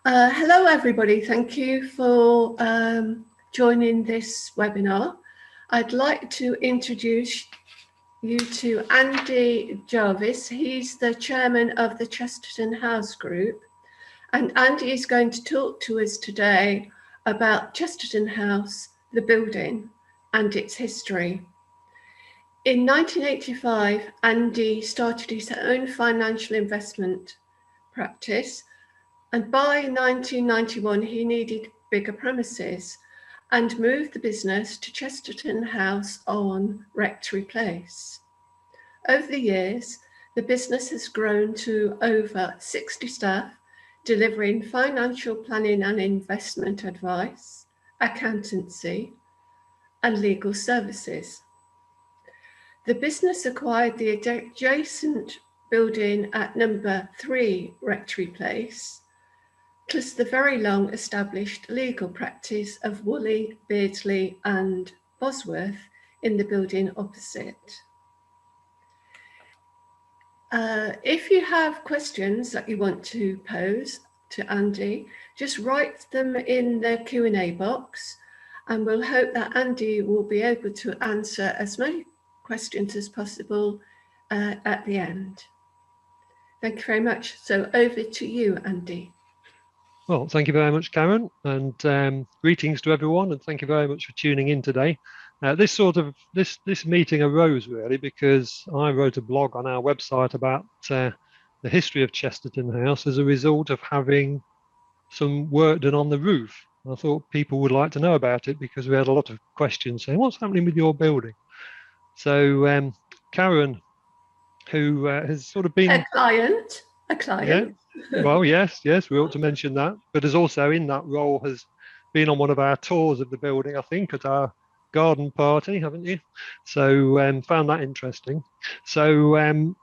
Hello everybody, thank you for joining this webinar. I'd like to introduce you to Andy Jervis. He's the chairman of the Chesterton House Group, and Andy is going to talk to us today about Chesterton House, the building and its history. In 1985, Andy started his own financial investment practice, and by 1991, he needed bigger premises and moved the business to Chesterton House on Rectory Place. Over the years, the business has grown to over 60 staff, delivering financial planning and investment advice, accountancy, and legal services. The business acquired the adjacent building at number 3 Rectory Place, plus the very long established legal practice of Woolley, Beardsley and Bosworth in the building opposite. If you have questions that you want to pose to Andy, just write them in the Q&A box, and we'll hope that Andy will be able to answer as many questions as possible at the end. Thank you very much. So over to you, Andy. Well, thank you very much, Karen, and greetings to everyone, and thank you very much for tuning in today. This meeting arose really because I wrote a blog on our website about the history of Chesterton House as a result of having some work done on the roof. I thought people would like to know about it because we had a lot of questions saying, what's happening with your building? So Karen, who has sort of been... A client. Yeah. Well, yes, we ought to mention that, but has also in that role has been on one of our tours of the building, I think, at our garden party, haven't you? So found that interesting. So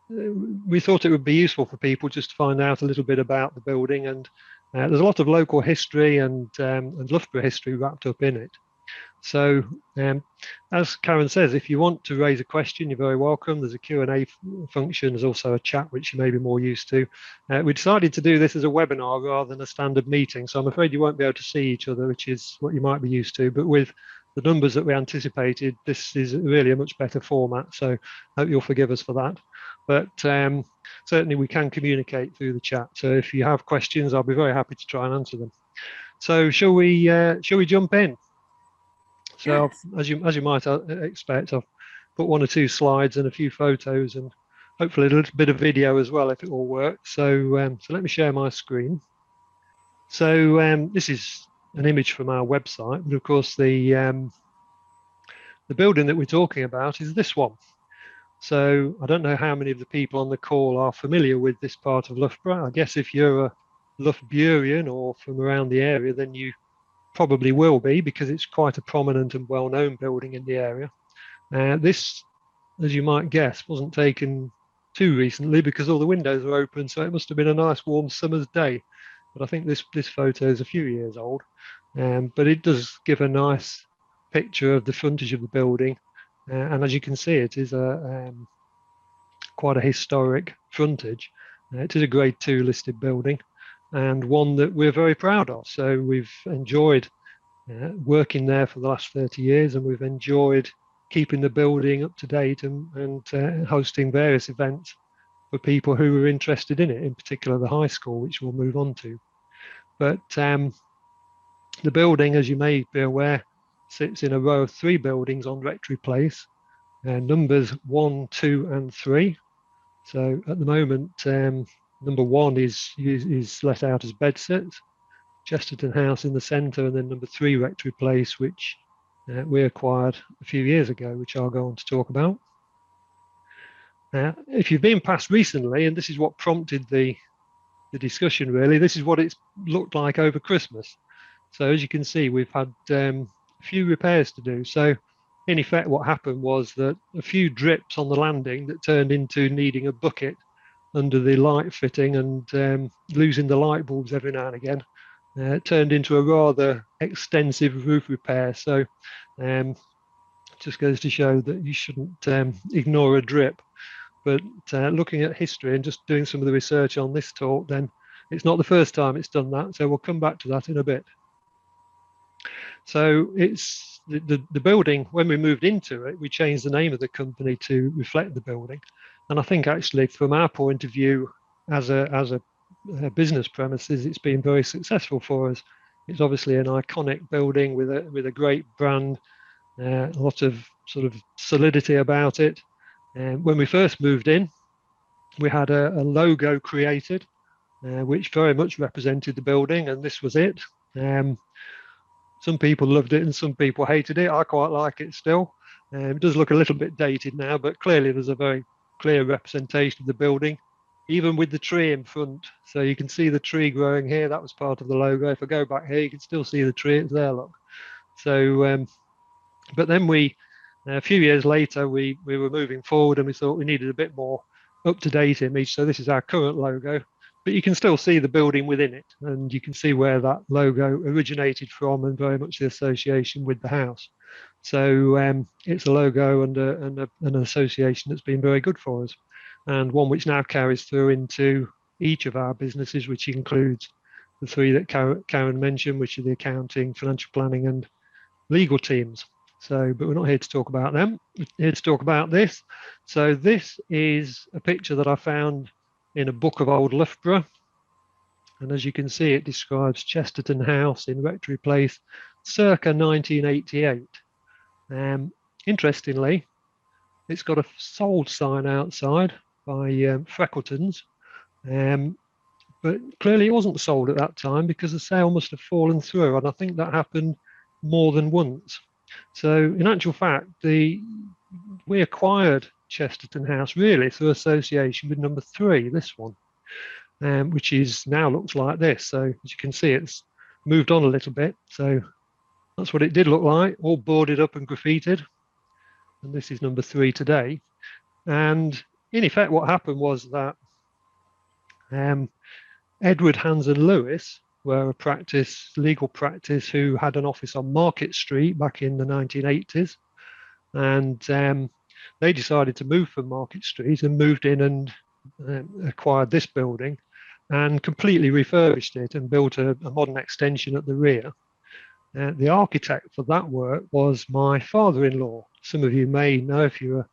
we thought it would be useful for people just to find out a little bit about the building, and there's a lot of local history and Loughborough history wrapped up in it. So as Karen says, if you want to raise a question, you're very welcome. There's a Q&A function. There's also a chat, which you may be more used to. We decided to do this as a webinar rather than a standard meeting. So I'm afraid you won't be able to see each other, which is what you might be used to. But with the numbers that we anticipated, this is really a much better format. So I hope you'll forgive us for that. But certainly we can communicate through the chat. So if you have questions, I'll be very happy to try and answer them. So shall we jump in? So yes. as you might expect, I've put one or two slides and a few photos and hopefully a little bit of video as well if it all works. So let me share my screen. So this is an image from our website, but of course the building that we're talking about is this one. So I don't know how many of the people on the call are familiar with this part of Loughborough. I guess if you're a Loughboroughrian or from around the area, then you probably will be, because it's quite a prominent and well-known building in the area. This, as you might guess, wasn't taken too recently because all the windows are open, so it must have been a nice warm summer's day. But I think this photo is a few years old, but it does give a nice picture of the frontage of the building, and as you can see, it is quite a historic frontage. It is a Grade 2 listed building, and one that we're very proud of. So we've enjoyed working there for the last 30 years, and we've enjoyed keeping the building up to date and hosting various events for people who were interested in it, in particular the high school, which we'll move on to. But the building, as you may be aware, sits in a row of 3 buildings on Rectory Place, numbers 1, 2 and 3. So at the moment, number 1 is let out as bedsit, Chesterton House in the centre, and then number 3 Rectory Place, which we acquired a few years ago, which I'll go on to talk about. If you've been past recently, and this is what prompted the discussion really, this is what it's looked like over Christmas. So as you can see, we've had a few repairs to do. So in effect, what happened was that a few drips on the landing that turned into needing a bucket under the light fitting and losing the light bulbs every now and again, turned into a rather extensive roof repair. So just goes to show that you shouldn't ignore a drip. But looking at history and just doing some of the research on this talk, then it's not the first time it's done that, so we'll come back to that in a bit. So it's the building, when we moved into it, we changed the name of the company to reflect the building. And I think actually from our point of view as a business premises, it's been very successful for us. It's obviously an iconic building with a great brand, a lot of sort of solidity about it. And when we first moved in, we had a logo created, which very much represented the building, and this was it. Some people loved it and some people hated it. I quite like it still. It does look a little bit dated now, but clearly there's a very clear representation of the building, even with the tree in front. So you can see the tree growing here. That was part of the logo. If I go back here, you can still see the tree. It's there, look. So, but then a few years later, we were moving forward and we thought we needed a bit more up-to-date image. So this is our current logo. But you can still see the building within it, and you can see where that logo originated from and very much the association with the house. So it's a logo and an association that's been very good for us, and one which now carries through into each of our businesses, which includes the three that Karen mentioned, which are the accounting, financial planning and legal teams. So, but we're not here to talk about them. We're here to talk about this. So this is a picture that I found in a book of old Loughborough. And as you can see, it describes Chesterton House in Rectory Place, circa 1988. Interestingly, it's got a sold sign outside by Freckleton's, but clearly it wasn't sold at that time because the sale must have fallen through, and I think that happened more than once. So in actual fact, we acquired Chesterton House really through association with number 3, this one, which is now looks like this. So as you can see, it's moved on a little bit. So that's what it did look like, all boarded up and graffitied. And this is number 3 today. And in effect, what happened was that Edward Hanson Lewis were a legal practice who had an office on Market Street back in the 1980s. And they decided to move from Market Street and moved in and acquired this building and completely refurbished it and built a modern extension at the rear. The architect for that work was my father-in-law. Some of you may know, if you're a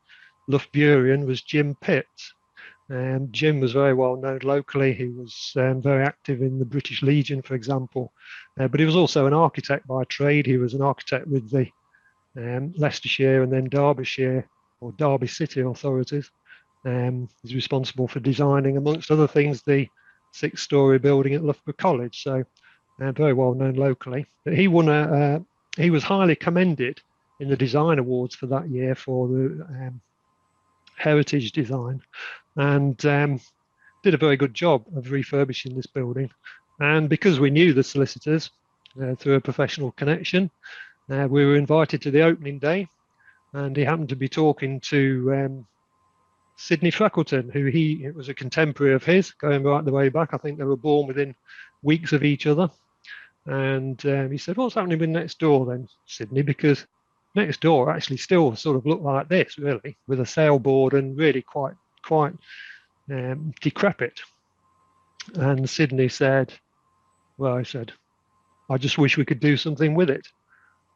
Loughboroughan, was Jim Pitts. Jim was very well known locally. He was very active in the British Legion, for example, but he was also an architect by trade. He was an architect with the Leicestershire and then Derbyshire or Derby City authorities. He's responsible for designing, amongst other things, the 6-storey building at Loughborough College. So very well known locally. But he won he was highly commended in the design awards for that year for the heritage design, and did a very good job of refurbishing this building. And because we knew the solicitors through a professional connection, we were invited to the opening day, and he happened to be talking to Sidney Freckleton, who it was a contemporary of his, going right the way back. I think they were born within weeks of each other. And he said, "What's happening with next door then, Sidney?" Because next door actually still sort of looked like this, really, with a sailboard and really quite decrepit. And Sidney said, "Well," he said, "I just wish we could do something with it."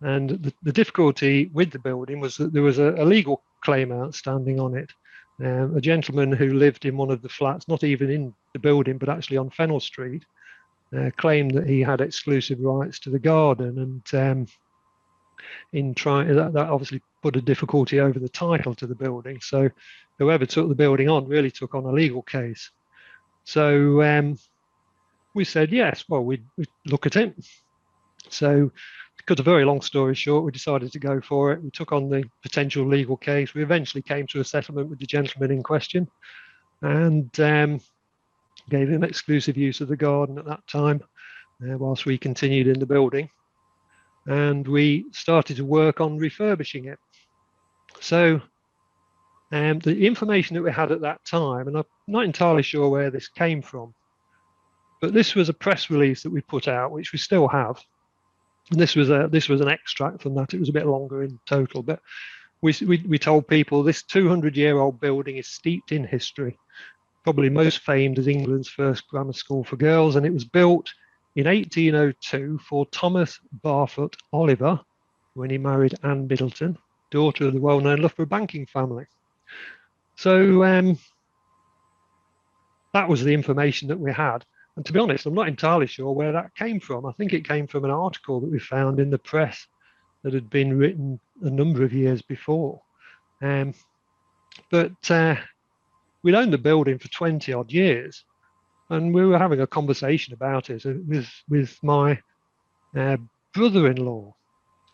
And the difficulty with the building was that there was a legal claim outstanding on it. A gentleman who lived in one of the flats, not even in the building, but actually on Fennell Street, claimed that he had exclusive rights to the garden, and in trying that obviously put a difficulty over the title to the building. So whoever took the building on really took on a legal case. So we said yes, well, we'd look at it. So to cut a very long story short, we decided to go for it. We took on the potential legal case. We eventually came to a settlement with the gentleman in question, and gave him exclusive use of the garden at that time, whilst we continued in the building. And we started to work on refurbishing it. So the information that we had at that time, and I'm not entirely sure where this came from, but this was a press release that we put out, which we still have. And this was an extract from that. It was a bit longer in total, but we told people this 200-year-old building is steeped in history, probably most famed as England's first grammar school for girls, and it was built in 1802 for Thomas Barfoot Oliver when he married Anne Middleton, daughter of the well-known Loughborough banking family. So that was the information that we had. And to be honest, I'm not entirely sure where that came from. I think it came from an article that we found in the press that had been written a number of years before. But we'd owned the building for 20 odd years, and we were having a conversation about it with my brother-in-law,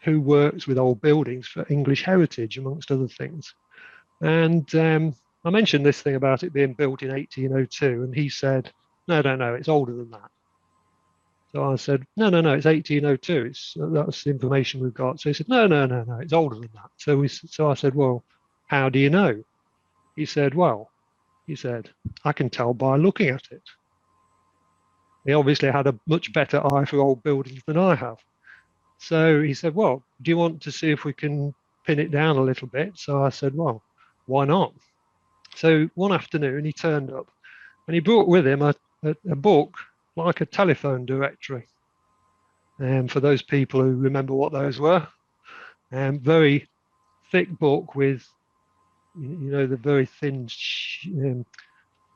who works with old buildings for English heritage, amongst other things. And I mentioned this thing about it being built in 1802, and he said, no, it's older than that. So I said, no, it's 1802. That's the information we've got. So he said, no, it's older than that. So I said, well, how do you know? He said, I can tell by looking at it. He obviously had a much better eye for old buildings than I have. So he said, well, do you want to see if we can pin it down a little bit? So I said, well, why not? So one afternoon he turned up and he brought with him a book like a telephone directory. And for those people who remember what those were, very thick book with, the very thin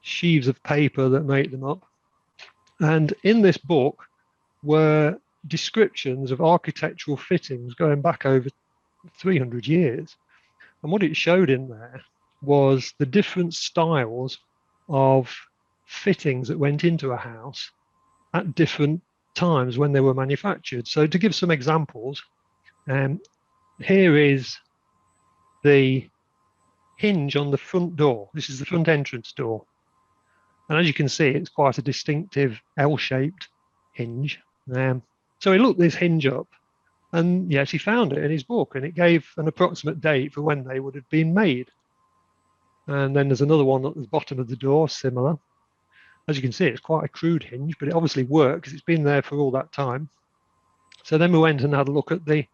sheaves of paper that make them up. And in this book were descriptions of architectural fittings going back over 300 years. And what it showed in there was the different styles of fittings that went into a house at different times when they were manufactured. So to give some examples, here is the hinge on the front door. This is the front entrance door. And as you can see, it's quite a distinctive L-shaped hinge. So he looked this hinge up, and yes, he found it in his book, and it gave an approximate date for when they would have been made. And then there's another one at the bottom of the door, similar. As you can see, it's quite a crude hinge, but it obviously works because it's been there for all that time. So then we went and had a look at the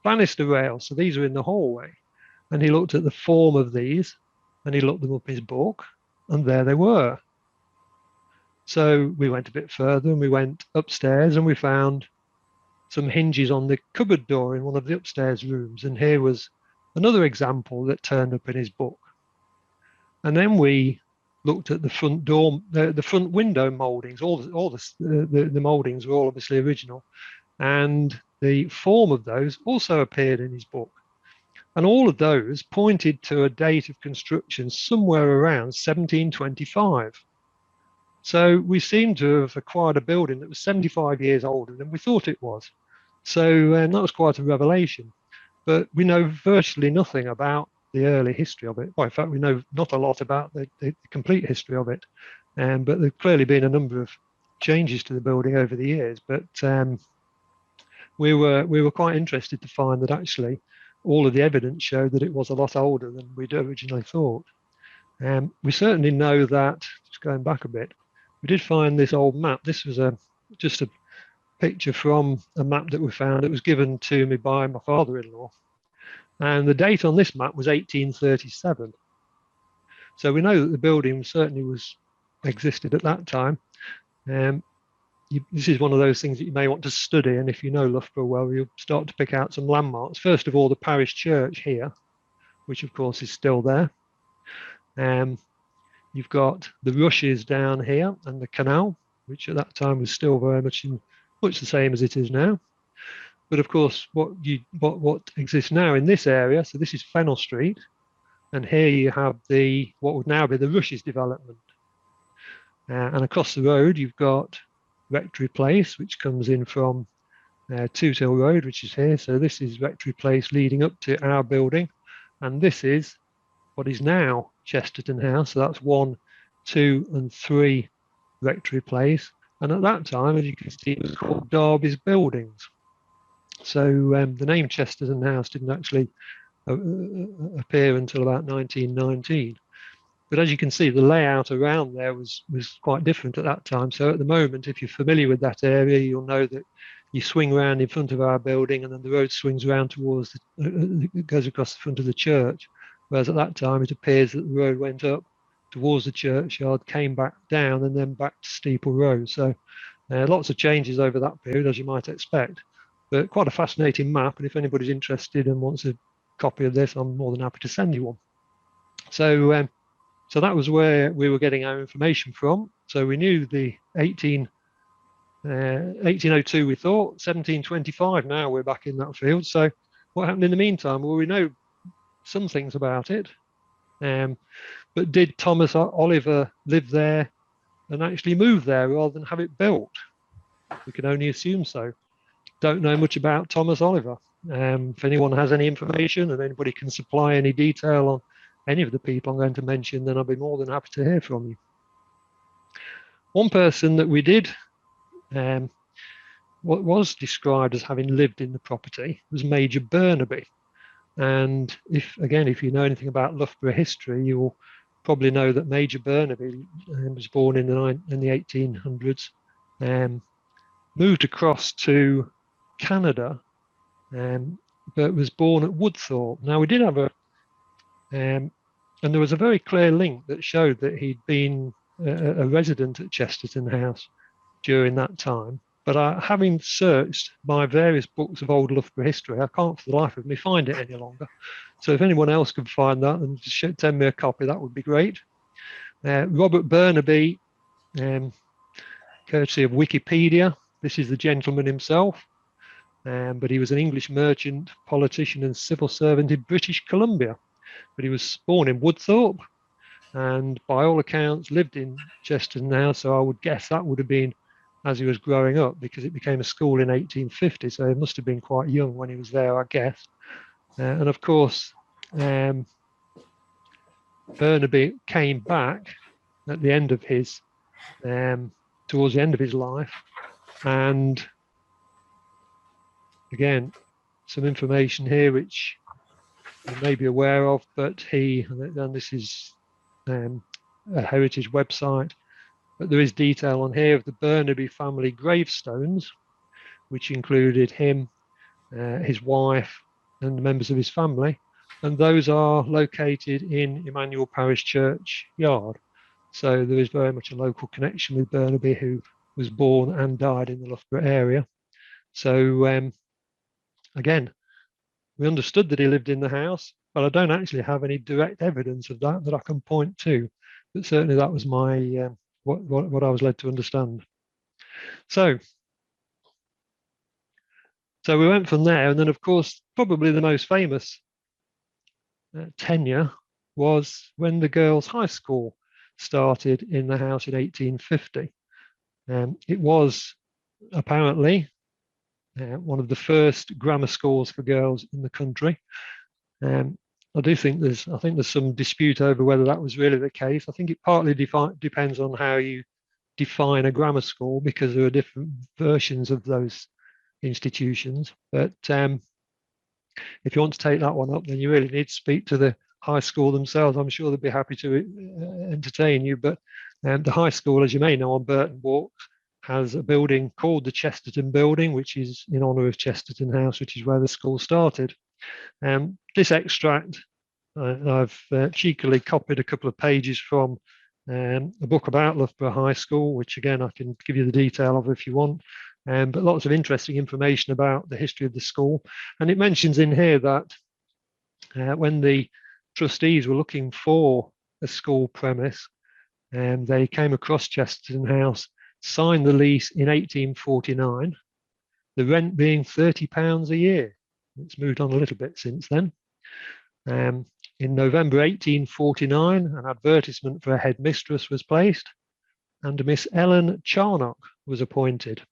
banister rails. So these are in the hallway. And he looked at the form of these, and he looked them up in his book, and there they were. So we went a bit further and we went upstairs and we found some hinges on the cupboard door in one of the upstairs rooms. And here was another example that turned up in his book. And then we looked at the front door, the front window moldings. All the moldings were all obviously original. And the form of those also appeared in his book. And all of those pointed to a date of construction somewhere around 1725. So we seem to have acquired a building that was 75 years older than we thought it was. So that was quite a revelation. But we know virtually nothing about the early history of it. Well, in fact, we know not a lot about the complete history of it. But there's clearly been a number of changes to the building over the years. But we were quite interested to find that actually all of the evidence showed that it was a lot older than we'd originally thought. We certainly know that, just going back a bit, we did find this old map. This was just a picture from a map that we found. It was given to me by my father-in-law. And the date on this map was 1837. So we know that the building certainly existed at that time. This is one of those things that you may want to study. And if you know Loughborough well, you'll start to pick out some landmarks. First of all, the parish church here, which of course is still there. You've got the rushes down here and the canal, which at that time was still very much the same as it is now. But of course, what exists now in this area, so this is Fennel Street, and here you have what would now be the Rushes development. And across the road, you've got Rectory Place, which comes in from Toot Hill Road, which is here. So this is Rectory Place leading up to our building, and this is what is now Chesterton House. So that's 1, 2, and 3 Rectory Place. And at that time, as you can see, it was called Darby's Buildings. So the name Chesterton House didn't actually appear until about 1919. But as you can see, the layout around there was quite different at that time. So at the moment, if you're familiar with that area, you'll know that you swing around in front of our building and then the road swings around towards, it goes across the front of the church. Whereas at that time, it appears that the road went up towards the churchyard, came back down and then back to Steeple Road. So lots of changes over that period, as you might expect, but quite a fascinating map. And if anybody's interested and wants a copy of this, I'm more than happy to send you one. So so that was where we were getting our information from. So we knew the 1802, we thought, 1725, now we're back in that field. So what happened in the meantime? Well, we know some things about it. But did Thomas Oliver live there and actually move there rather than have it built? We can only assume so. Don't know much about Thomas Oliver. If anyone has any information and anybody can supply any detail on any of the people I'm going to mention, then I'll be more than happy to hear from you. One person that we did, what was described as having lived in the property, was Major Burnaby. And if you know anything about Loughborough history, you will probably know that Major Burnaby was born in the 1800s, moved across to Canada, but was born at Woodthorpe. Now, we did have and there was a very clear link that showed that he'd been a resident at Chesterton House during that time. But having searched my various books of old Loughborough history, I can't for the life of me find it any longer. So if anyone else can find that and send me a copy, that would be great. Robert Burnaby, courtesy of Wikipedia, this is the gentleman himself, but he was an English merchant, politician and civil servant in British Columbia. But he was born in Woodthorpe and by all accounts lived in Chesterton House, so I would guess that would have been as he was growing up, because it became a school in 1850, so he must have been quite young when he was there, I guess. And of course, Burnaby came back at the end of his, towards the end of his life, and again, some information here which you may be aware of, but and this is a heritage website, but there is detail on here of the Burnaby family gravestones, which included him, his wife, and the members of his family. And those are located in Emmanuel Parish Churchyard. So there is very much a local connection with Burnaby, who was born and died in the Loughborough area. So again, we understood that he lived in the house, but I don't actually have any direct evidence of that I can point to. But certainly that was my what I was led to understand. So we went from there, and then of course probably the most famous tenure was when the girls' high school started in the house in 1850. It was apparently one of the first grammar schools for girls in the country. I think there's some dispute over whether that was really the case. I think it partly depends on how you define a grammar school, because there are different versions of those institutions. But if you want to take that one up, then you really need to speak to the high school themselves. I'm sure they'd be happy to entertain you. But the high school, as you may know, on Burton Walk, has a building called the Chesterton Building, which is in honour of Chesterton House, which is where the school started. This extract, I've cheekily copied a couple of pages from a book about Loughborough High School, which again I can give you the detail of if you want. But lots of interesting information about the history of the school. And it mentions in here that when the trustees were looking for a school premise, they came across Chesterton House, signed the lease in 1849, the rent being £30 a year. It's moved on a little bit since then. In November 1849, an advertisement for a headmistress was placed, and Miss Ellen Charnock was appointed.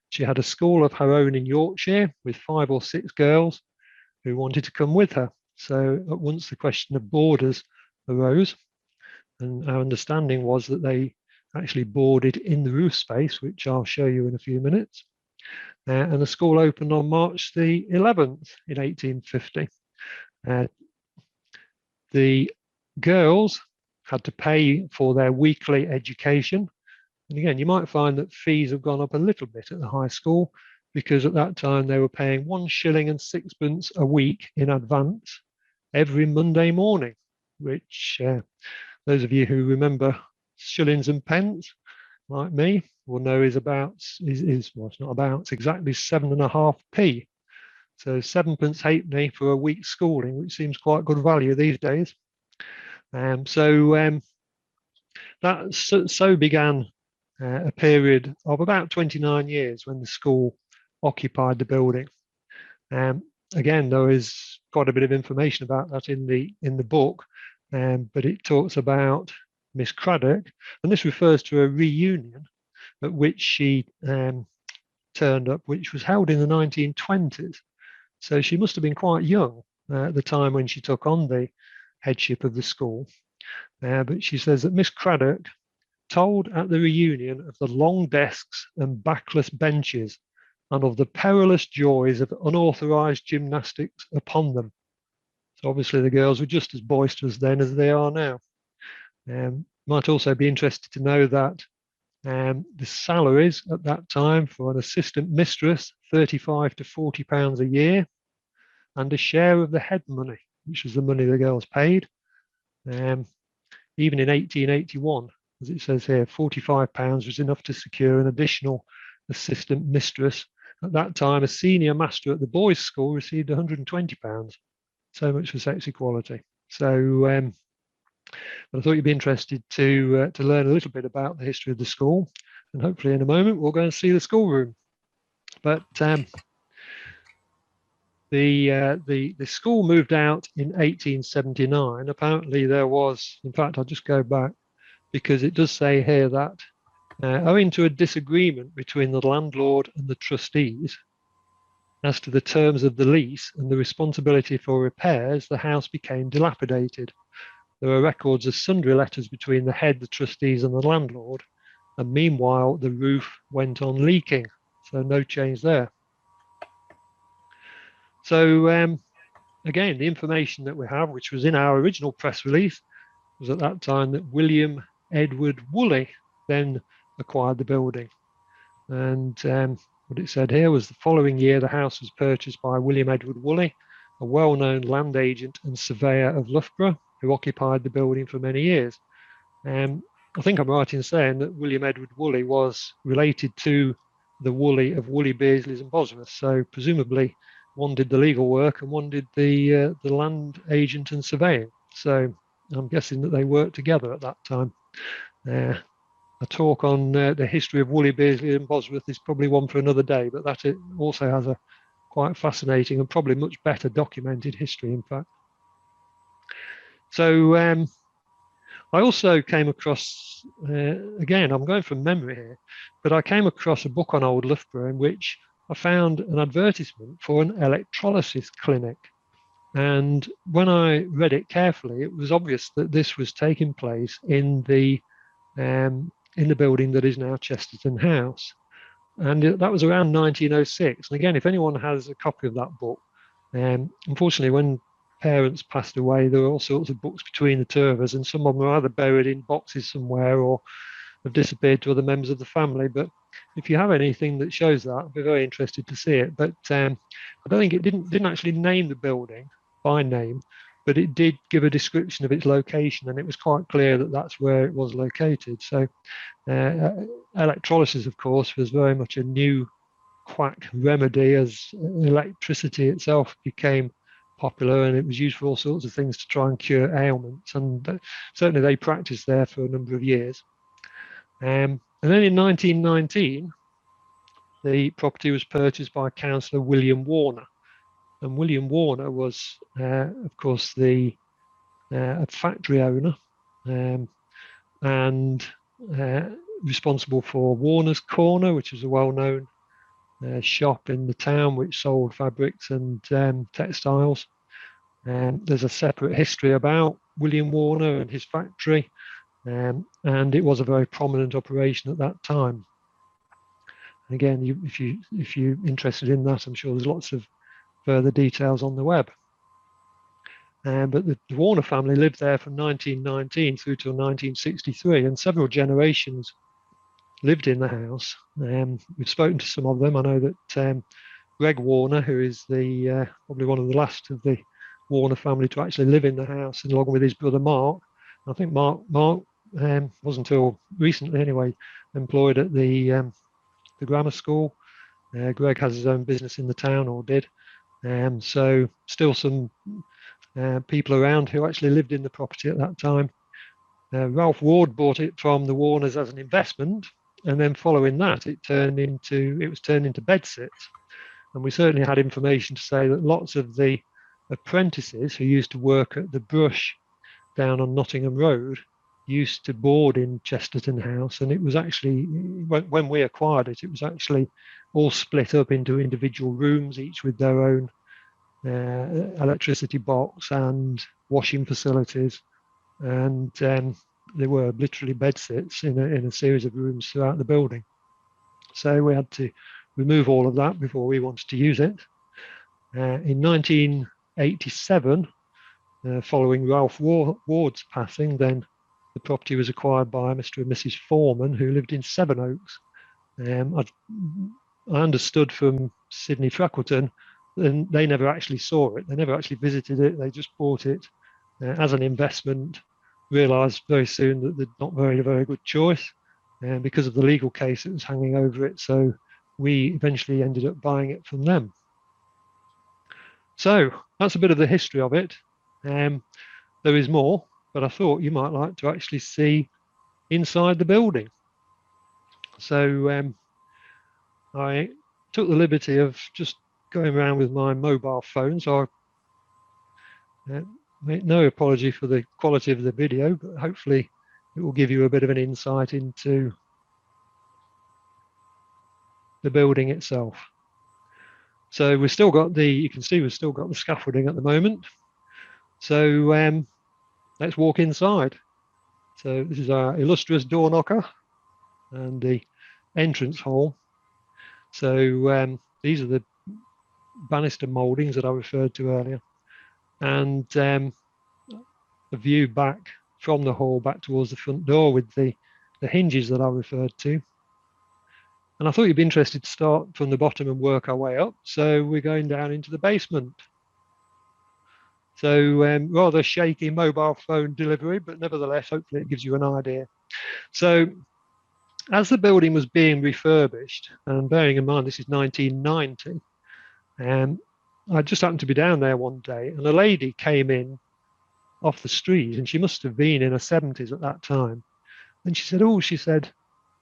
She had a school of her own in Yorkshire with 5 or 6 girls who wanted to come with her. So at once the question of boarders arose, and our understanding was that they actually boarded in the roof space, which I'll show you in a few minutes. And the school opened on March the 11th in 1850. The girls had to pay for their weekly education. And again, you might find that fees have gone up a little bit at the high school, because at that time they were paying 1 shilling and 6pence a week in advance every Monday morning, which those of you who remember shillings and pence, like me, will know is about, well, it's not about, it's exactly 7.5p. So 7 pence halfpenny for a week's schooling, which seems quite good value these days. That so began a period of about 29 years when the school occupied the building. Again, there is quite a bit of information about that in the book, but it talks about Miss Craddock, and this refers to a reunion at which she turned up, which was held in the 1920s. So she must have been quite young at the time when she took on the headship of the school. But she says that Miss Craddock told at the reunion of the long desks and backless benches and of the perilous joys of unauthorized gymnastics upon them. So obviously the girls were just as boisterous then as they are now. Might also be interested to know that the salaries at that time for an assistant mistress, 35 to 40 pounds a year, and a share of the head money, which was the money the girls paid. Even in 1881, as it says here, 45 pounds was enough to secure an additional assistant mistress. At that time, a senior master at the boys' school received 120 pounds. So much for sex equality. So but I thought you'd be interested to learn a little bit about the history of the school, and hopefully in a moment we'll go and see the schoolroom. But the school moved out in 1879. Apparently there was, in fact, I'll just go back because it does say here that owing to a disagreement between the landlord and the trustees as to the terms of the lease and the responsibility for repairs, the house became dilapidated. There are records of sundry letters between the head, the trustees, and the landlord, and meanwhile the roof went on leaking. So no change there. So again, the information that we have, which was in our original press release, was at that time that William Edward Woolley then acquired the building. And what it said here was the following year, the house was purchased by William Edward Woolley, a well-known land agent and surveyor of Loughborough, who occupied the building for many years. I think I'm right in saying that William Edward Woolley was related to the Woolley of Woolley, Beardsley's and Bosworth. So presumably one did the legal work and one did the land agent and surveying. So I'm guessing that they worked together at that time. A talk on the history of Woolley, Beardsley and Bosworth is probably one for another day, but that it also has a quite fascinating and probably much better documented history, in fact. So I also came across, again, I'm going from memory here, but I came across a book on Old Loughborough in which I found an advertisement for an electrolysis clinic. And when I read it carefully, it was obvious that this was taking place in the building that is now Chesterton House. And that was around 1906. And again, if anyone has a copy of that book, unfortunately, when parents passed away, there were all sorts of books between the two of us, and some of them are either buried in boxes somewhere or have disappeared to other members of the family. But if you have anything that shows that, I'd be very interested to see it. But I don't think it didn't actually name the building by name, but it did give a description of its location, and it was quite clear that that's where it was located. So electrolysis, of course, was very much a new quack remedy as electricity itself became popular, and it was used for all sorts of things to try and cure ailments. And certainly they practiced there for a number of years. And then in 1919, the property was purchased by Councillor William Warner. And William Warner was, of course, the factory owner and responsible for Warner's Corner, which is a well-known shop in the town which sold fabrics and textiles. There's a separate history about William Warner and his factory, and it was a very prominent operation at that time. And again, if you're interested in that, I'm sure there's lots of further details on the web. But the Warner family lived there from 1919 through to 1963, and several generations lived in the house. We've spoken to some of them. I know that Greg Warner, who is probably one of the last of the Warner family to actually live in the house, and along with his brother Mark, I think Mark wasn't until recently anyway employed at the grammar school. Greg has his own business in the town, or did. So still some people around who actually lived in the property at that time. Ralph Ward bought it from the Warners as an investment, and then following that, it was turned into bedsits. And we certainly had information to say that lots of the apprentices who used to work at the Brush down on Nottingham Road used to board in Chesterton House, and it was actually, when we acquired it, it was actually all split up into individual rooms, each with their own electricity box and washing facilities, and there were literally bedsits in a series of rooms throughout the building. So we had to remove all of that before we wanted to use it. In 1987, following Ralph Ward's passing, then the property was acquired by Mr. and Mrs. Foreman, who lived in Sevenoaks. I understood from Sydney Freckleton, and they never actually saw it. They never actually visited it. They just bought it as an investment, realised very soon that they're not very good choice, and because of the legal case that was hanging over it. So we eventually ended up buying it from them. So that's a bit of the history of it. There is more, but I thought you might like to actually see inside the building. So I took the liberty of just going around with my mobile phone. So I make no apology for the quality of the video, but hopefully it will give you a bit of an insight into the building itself. So we've still got you can see we've still got the scaffolding at the moment. So let's walk inside. So this is our illustrious door knocker and the entrance hall. So these are the banister mouldings that I referred to earlier, and a view back from the hall back towards the front door with the hinges that I referred to. And I thought you'd be interested to start from the bottom and work our way up. So we're going down into the basement. So rather shaky mobile phone delivery, but nevertheless, hopefully it gives you an idea. So as the building was being refurbished, and bearing in mind this is 1990, I just happened to be down there one day, and a lady came in off the street, and she must have been in her 70s at that time. And she said,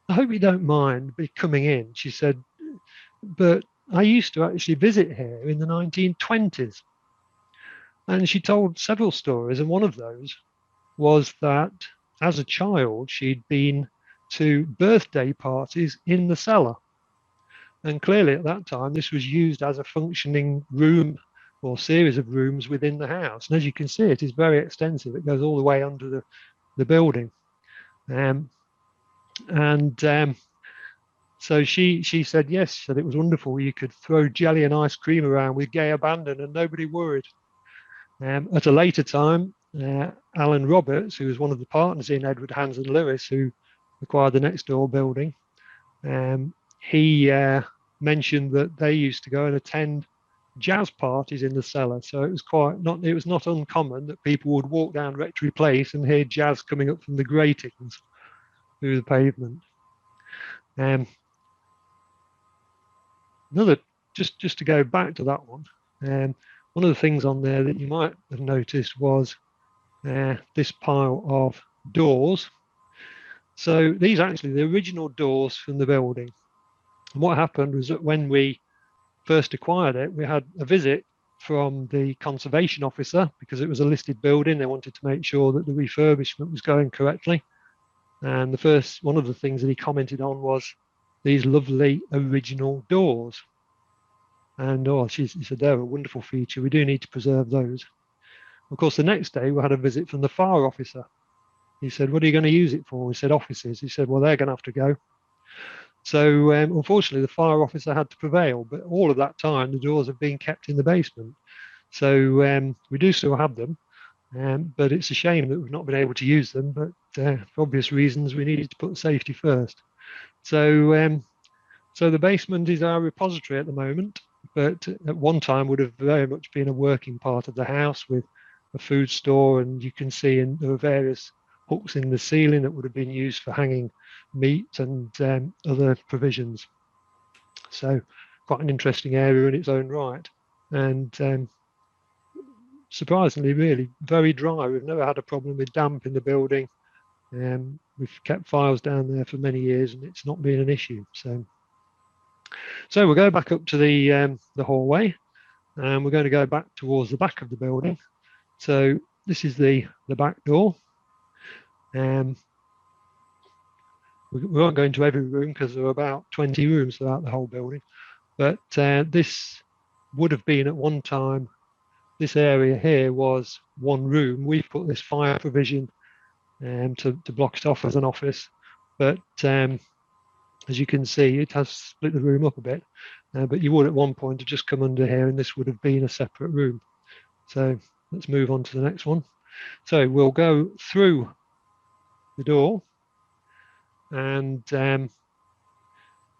I hope you don't mind me coming in. She said, but I used to actually visit here in the 1920s. And she told several stories, and one of those was that as a child, she'd been to birthday parties in the cellar. And clearly at that time, this was used as a functioning room or series of rooms within the house. And as you can see, it is very extensive. It goes all the way under the building. So she said, yes, she said it was wonderful. You could throw jelly and ice cream around with gay abandon and nobody worried. At a later time, Alan Roberts, who was one of the partners in Edward Hans and Lewis, who acquired the next door building, he mentioned that they used to go and attend jazz parties in the cellar. So it was not uncommon that people would walk down Rectory Place and hear jazz coming up from the gratings through the pavement. Just to go back to that one, one of the things on there that you might have noticed was this pile of doors. So these are actually the original doors from the building. And what happened was that when we first acquired it, we had a visit from the conservation officer because it was a listed building. They wanted to make sure that the refurbishment was going correctly. And one of the things that he commented on was these lovely original doors. And he said, they're a wonderful feature. We do need to preserve those. Of course, the next day we had a visit from the fire officer. He said, what are you going to use it for? We said, offices. He said, well, they're going to have to go. So unfortunately, the fire officer had to prevail. But all of that time, the doors have been kept in the basement. So we do still have them. But it's a shame that we've not been able to use them. But for obvious reasons, we needed to put safety first. So the basement is our repository at the moment. But at one time would have very much been a working part of the house with a food store, and you can see there are various hooks in the ceiling that would have been used for hanging meat and other provisions. So quite an interesting area in its own right. And surprisingly, really very dry. We've never had a problem with damp in the building. We've kept files down there for many years, and it's not been an issue. So we'll go back up to the hallway, and we're going to go back towards the back of the building. So this is the back door. We won't go into every room because there are about 20 rooms throughout the whole building. But this would have been at one time, this area here was one room. We've put this fire provision to block it off as an office. But as you can see, it has split the room up a bit. But you would at one point have just come under here, and this would have been a separate room. So let's move on to the next one. So we'll go through the door, and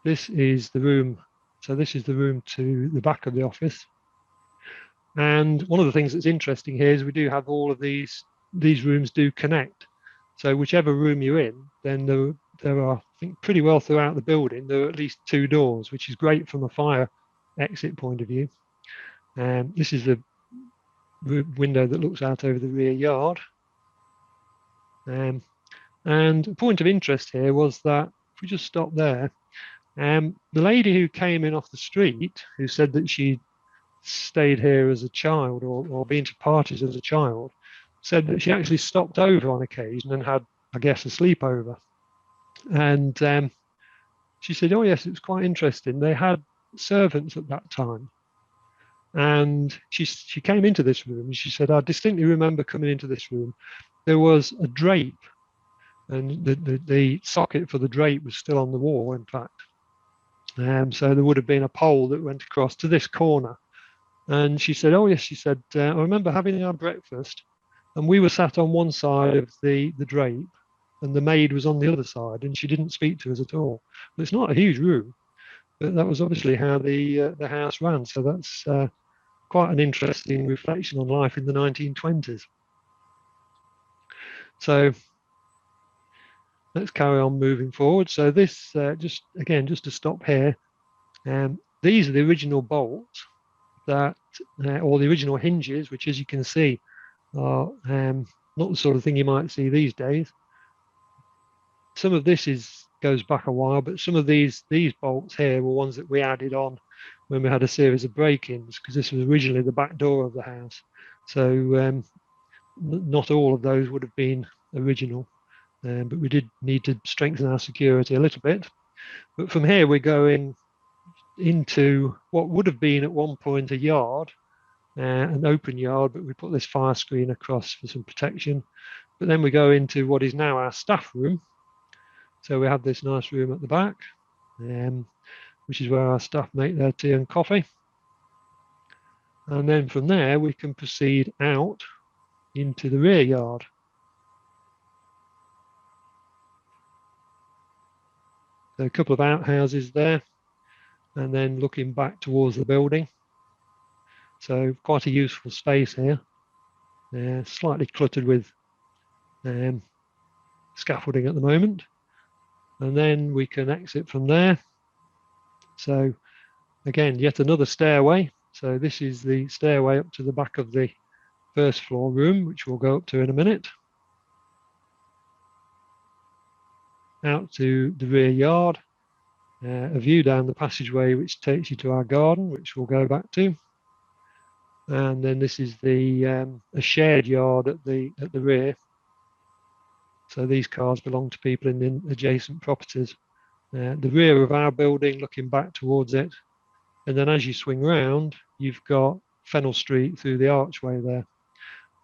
this is the room. So this is the room to the back of the office. And one of the things that's interesting here is we do have all of these rooms do connect. So whichever room you're in, then there are, I think, pretty well throughout the building, there are at least 2 doors, which is great from a fire exit point of view. And this is the window that looks out over the rear yard. And a point of interest here was that, if we just stop there, the lady who came in off the street, who said that she stayed here as a child or been to parties as a child, said that she actually stopped over on occasion and had, I guess, a sleepover. And she said, oh yes, it was quite interesting. They had servants at that time. And she came into this room and she said, I distinctly remember coming into this room. There was a drape, and the socket for the drape was still on the wall, in fact. So there would have been a pole that went across to this corner. And she said, oh yes, she said, I remember having our breakfast, and we were sat on one side of the drape, and the maid was on the other side, and she didn't speak to us at all. But it's not a huge room, but that was obviously how the house ran. So that's quite an interesting reflection on life in the 1920s. So let's carry on moving forward. So this, just to stop here, these are the original bolts that, or the original hinges, which, as you can see, are not the sort of thing you might see these days. Some of this goes back a while, but some of these bolts here were ones that we added on when we had a series of break-ins, because this was originally the back door of the house. So not all of those would have been original, but we did need to strengthen our security a little bit. But from here, we're going into what would have been at one point a yard, an open yard, but we put this fire screen across for some protection. But then we go into what is now our staff room. So we have this nice room at the back, which is where our staff make their tea and coffee. And then from there, we can proceed out into the rear yard. So a couple of outhouses there, and then looking back towards the building. So quite a useful space here, slightly cluttered with scaffolding at the moment. And then we can exit from there. So again, yet another stairway. So this is the stairway up to the back of the first floor room, which we'll go up to in a minute. Out to the rear yard, a view down the passageway which takes you to our garden, which we'll go back to. And then this is the a shared yard at the rear. So these cars belong to people in the adjacent properties. The rear of our building, looking back towards it. And then as you swing round, you've got Fennel Street through the archway there.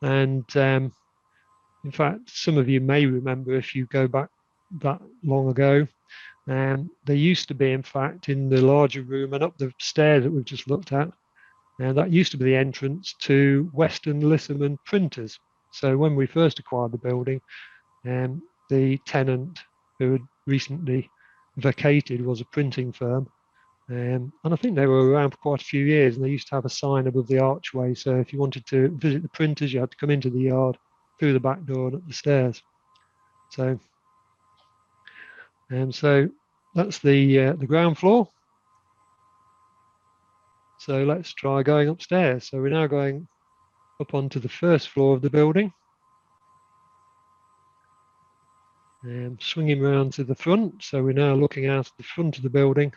And in fact, some of you may remember, if you go back that long ago, there used to be, in fact, in the larger room and up the stairs that we've just looked at, and that used to be the entrance to Western Lissaman Printers. So when we first acquired the building, the tenant who had recently vacated was a printing firm. And I think they were around for quite a few years, and they used to have a sign above the archway. So if you wanted to visit the printers, you had to come into the yard through the back door and up the stairs. So, so that's the ground floor. So let's try going upstairs. So we're now going up onto the first floor of the building. And swinging around to the front. So we're now looking out at the front of the building.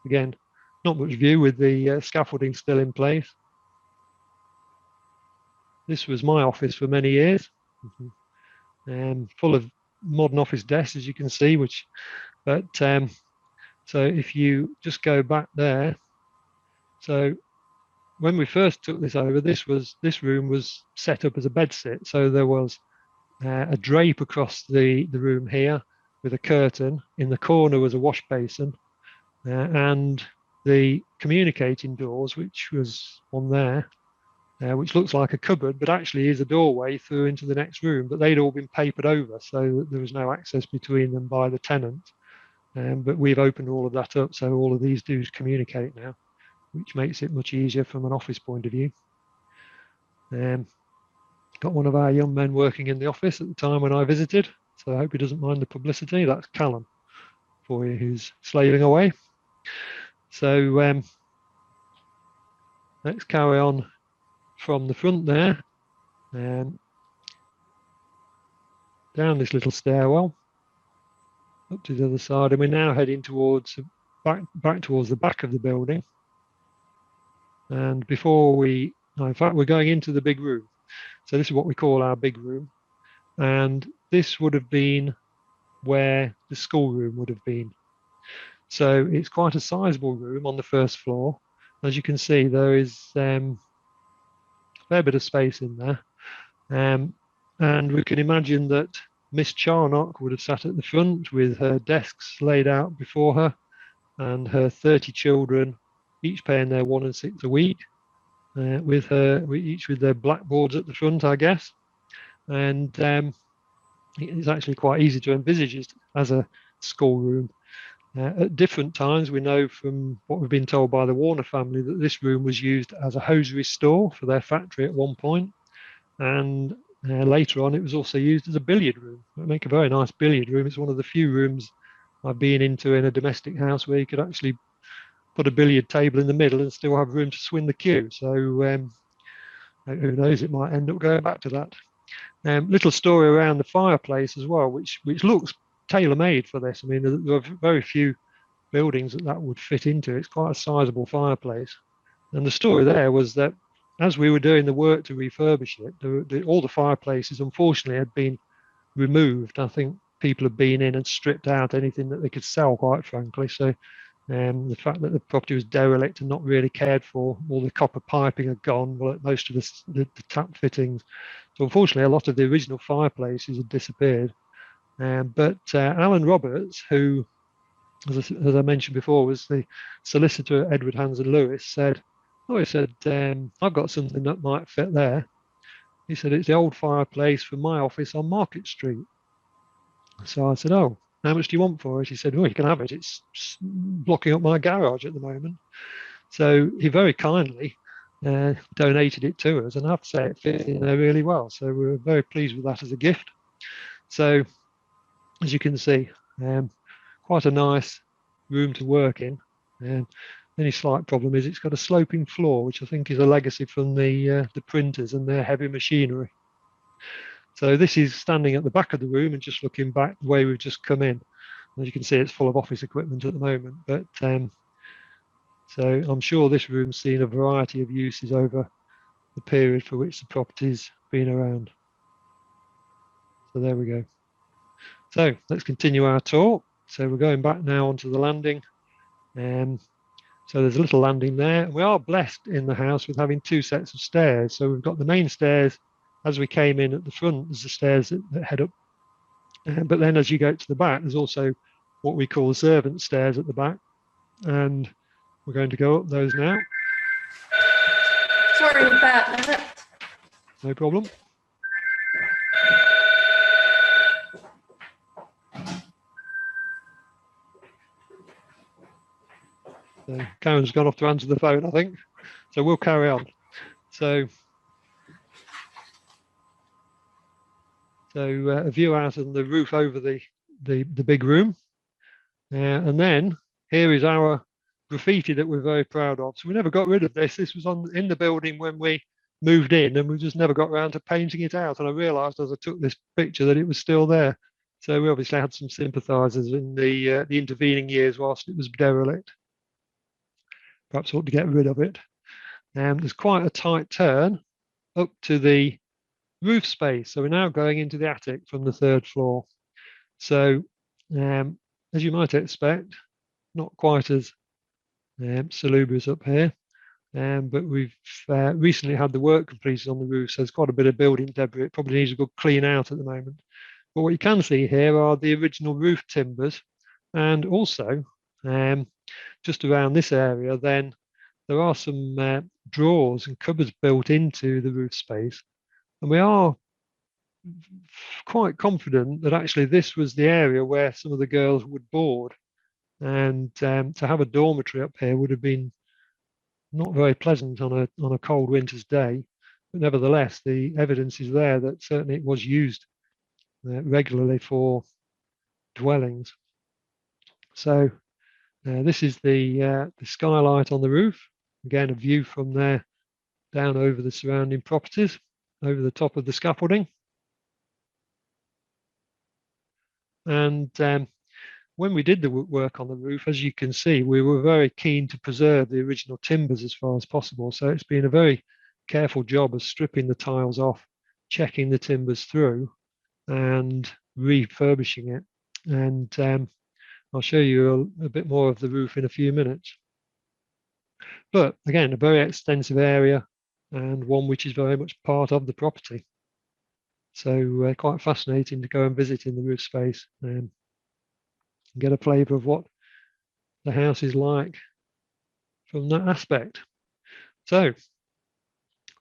Again, not much view with the scaffolding still in place. This was my office for many years, full of modern office desks, as you can see. So if you just go back there, so when we first took this over, this room was set up as a bed sit. So there was a drape across the room here with a curtain. In the corner was a wash basin, and the communicating doors, which was on there, which looks like a cupboard, but actually is a doorway through into the next room. But they'd all been papered over, so there was no access between them by the tenant. But we've opened all of that up, so all of these do communicate now, which makes it much easier from an office point of view. Got one of our young men working in the office at the time when I visited, so I hope he doesn't mind the publicity. That's Callum for you, who's slaving away. So let's carry on from the front there, down this little stairwell up to the other side, and we're now heading towards back towards the back of the building. And in fact, we're going into the big room. So this is what we call our big room, and this would have been where the schoolroom would have been. So it's quite a sizable room on the first floor. As you can see, there is a fair bit of space in there. And we can imagine that Miss Charnock would have sat at the front with her desks laid out before her, and her 30 children, each paying their 1 and 6 a week, each with their blackboards at the front, I guess. And it's actually quite easy to envisage it as a schoolroom. At different times, we know from what we've been told by the Warner family that this room was used as a hosiery store for their factory at one point, and later on it was also used as a billiard room. It would make a very nice billiard room. It's one of the few rooms I've been into in a domestic house where you could actually put a billiard table in the middle and still have room to swing the cue. So who knows, it might end up going back to that. Little story around the fireplace as well, which looks tailor-made for this. I mean, there are very few buildings that would fit into. It's quite a sizable fireplace. And the story there was that as we were doing the work to refurbish it, all the fireplaces, unfortunately, had been removed. I think people had been in and stripped out anything that they could sell, quite frankly. So the fact that the property was derelict and not really cared for, all the copper piping had gone, well, most of the tap fittings. So unfortunately, a lot of the original fireplaces had disappeared. But Alan Roberts, who, as I mentioned before, was the solicitor at Edward Hans and Lewis, said, I've got something that might fit there. He said, it's the old fireplace from my office on Market Street. So I said, oh, how much do you want for it? He said, well, you can have it. It's blocking up my garage at the moment. So he very kindly donated it to us, and I have to say it fit in there really well. So we were very pleased with that as a gift. So as you can see, quite a nice room to work in. The only slight problem is it's got a sloping floor, which I think is a legacy from the printers and their heavy machinery. So this is standing at the back of the room and just looking back the way we've just come in. As you can see, it's full of office equipment at the moment. But so I'm sure this room's seen a variety of uses over the period for which the property's been around. So there we go. So let's continue our tour. So we're going back now onto the landing. So there's a little landing there. We are blessed in the house with having 2 sets of stairs. So we've got the main stairs as we came in at the front. There's the stairs that head up. But then as you go to the back, there's also what we call the servant stairs at the back. And we're going to go up those now. Sorry about that. No problem. So Karen's gone off to answer the phone, I think. So we'll carry on. So So a view out on the roof over the big room. And then here is our graffiti that we're very proud of. So we never got rid of this. This was in the building when we moved in, and we just never got around to painting it out. And I realised as I took this picture that it was still there. So we obviously had some sympathisers in the intervening years whilst it was derelict. Perhaps ought to get rid of it. There's quite a tight turn up to the roof space. So we're now going into the attic from the 3rd floor. So as you might expect, not quite as salubrious up here, but we've recently had the work completed on the roof, so there's quite a bit of building debris. It probably needs a good clean out at the moment. But what you can see here are the original roof timbers, and also just around this area, then there are some drawers and cupboards built into the roof space, and we are quite confident that actually this was the area where some of the girls would board, and to have a dormitory up here would have been not very pleasant on a cold winter's day. But nevertheless, the evidence is there that certainly it was used regularly for dwellings. So this is the skylight on the roof. Again, a view from there down over the surrounding properties, over the top of the scaffolding. And when we did the work on the roof, as you can see, we were very keen to preserve the original timbers as far as possible. So it's been a very careful job of stripping the tiles off, checking the timbers through, and refurbishing it. And I'll show you a bit more of the roof in a few minutes. But again, a very extensive area, and one which is very much part of the property. So quite fascinating to go and visit in the roof space and get a flavour of what the house is like from that aspect. So